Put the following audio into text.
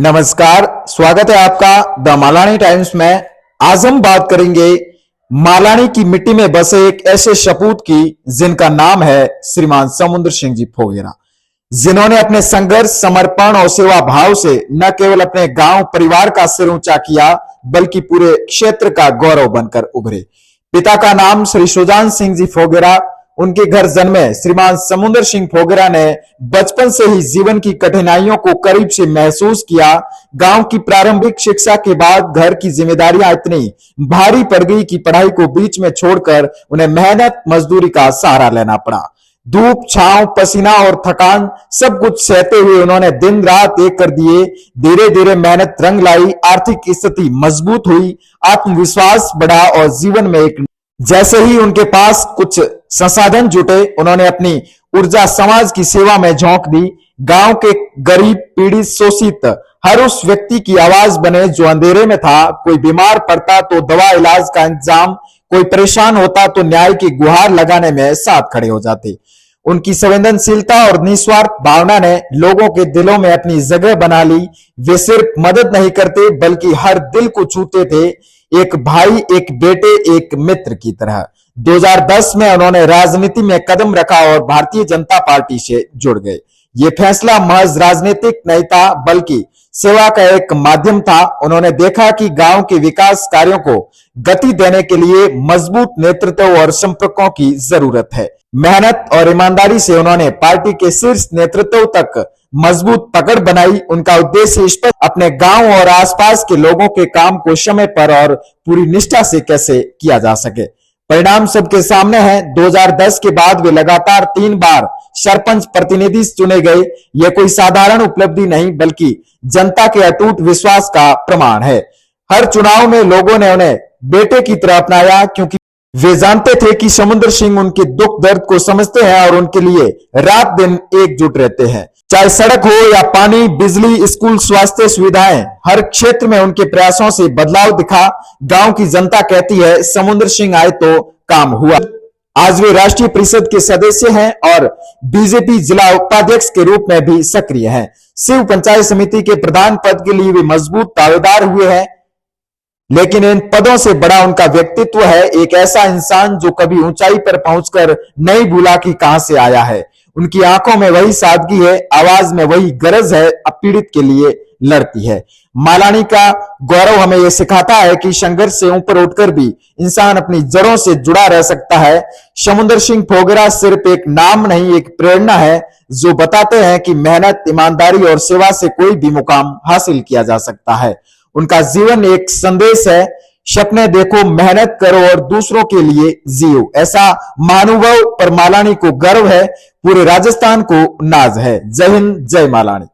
नमस्कार, स्वागत है आपका द मालानी टाइम्स में। आज हम बात करेंगे मालानी की मिट्टी में बसे एक ऐसे सपूत की जिनका नाम है श्रीमान समुद्र सिंह जी फोगेरा, जिन्होंने अपने संघर्ष, समर्पण और सेवा भाव से न केवल अपने गांव परिवार का सिर ऊंचा किया बल्कि पूरे क्षेत्र का गौरव बनकर उभरे। पिता का नाम श्री सुजान सिंह जी फोगेरा, उनके घर जन्मे श्रीमान समुद्र सिंह फोगेरा ने बचपन से ही जीवन की कठिनाइयों को करीब से महसूस किया। गांव की प्रारंभिक शिक्षा के बाद घर की जिम्मेदारियां इतनी भारी पड़ गई कि पढ़ाई को बीच में छोड़कर उन्हें मेहनत मजदूरी का सहारा लेना पड़ा। धूप, छांव, पसीना और थकान सब कुछ सहते हुए उन्होंने दिन रात एक कर दिए। धीरे धीरे मेहनत रंग लाई, आर्थिक स्थिति मजबूत हुई, आत्मविश्वास बढ़ा और जीवन में एक जैसे ही उनके पास कुछ संसाधन जुटे, उन्होंने अपनी ऊर्जा समाज की सेवा में झोंक दी। गांव के गरीब, पीड़ित, शोषित हर उस व्यक्ति की आवाज बने जो अंधेरे में था। कोई बीमार पड़ता तो दवा इलाज का इंतजाम, कोई परेशान होता तो न्याय की गुहार लगाने में साथ खड़े हो जाते। उनकी संवेदनशीलता और निस्वार्थ भावना ने लोगों के दिलों में अपनी जगह बना ली। वे सिर्फ मदद नहीं करते बल्कि हर दिल को छूते थे, एक भाई, एक बेटे, एक मित्र की तरह। 2010 में उन्होंने राजनीति में कदम रखा और भारतीय जनता पार्टी से जुड़ गए। ये फैसला महज राजनीतिक नहीं था बल्कि सेवा का एक माध्यम था। उन्होंने देखा कि गांव के विकास कार्यों को गति देने के लिए मजबूत नेतृत्व और संपर्कों की जरूरत है। मेहनत और ईमानदारी से उन्होंने पार्टी के शीर्ष नेतृत्व तक मजबूत पकड़ बनाई। उनका उद्देश्य स्पष्ट, अपने गांव और आसपास के लोगों के काम को समय पर और पूरी निष्ठा से कैसे किया जा सके। परिणाम सबके सामने है। 2010 के बाद वे लगातार 3 बार सरपंच प्रतिनिधि चुने गए। यह कोई साधारण उपलब्धि नहीं बल्कि जनता के अटूट विश्वास का प्रमाण है। हर चुनाव में लोगों ने उन्हें बेटे की तरह अपनाया क्योंकि वे जानते थे कि समुद्र सिंह उनके दुख दर्द को समझते हैं और उनके लिए रात दिन एकजुट रहते हैं। चाहे सड़क हो या पानी, बिजली, स्कूल, स्वास्थ्य सुविधाएं, हर क्षेत्र में उनके प्रयासों से बदलाव दिखा। गांव की जनता कहती है, समुद्र सिंह आए तो काम हुआ। आज वे राष्ट्रीय परिषद के सदस्य हैं और बीजेपी जिला उपाध्यक्ष के रूप में भी सक्रिय हैं। शिव पंचायत समिति के प्रधान पद के लिए वे मजबूत दावेदार हुए हैं। लेकिन इन पदों से बड़ा उनका व्यक्तित्व है, एक ऐसा इंसान जो कभी ऊंचाई पर पहुंचकर नहीं भूला कि कहां से आया है। उनकी आंखों में वही सादगी है, आवाज में वही गरज है, पीड़ित के लिए लड़ती है। मालानी का गौरव हमें यह सिखाता है कि संघर्ष से ऊपर उठकर भी इंसान अपनी जड़ों से जुड़ा रह सकता है। समुद्र सिंह फोगेरा सिर्फ एक नाम नहीं, एक प्रेरणा है जो बताते हैं कि मेहनत, ईमानदारी और सेवा से कोई भी मुकाम हासिल किया जा सकता है। उनका जीवन एक संदेश है, सपने देखो, मेहनत करो और दूसरों के लिए जियो। ऐसा महानुभव पर मालानी को गर्व है, पूरे राजस्थान को नाज है। जय हिंद, जय मालानी।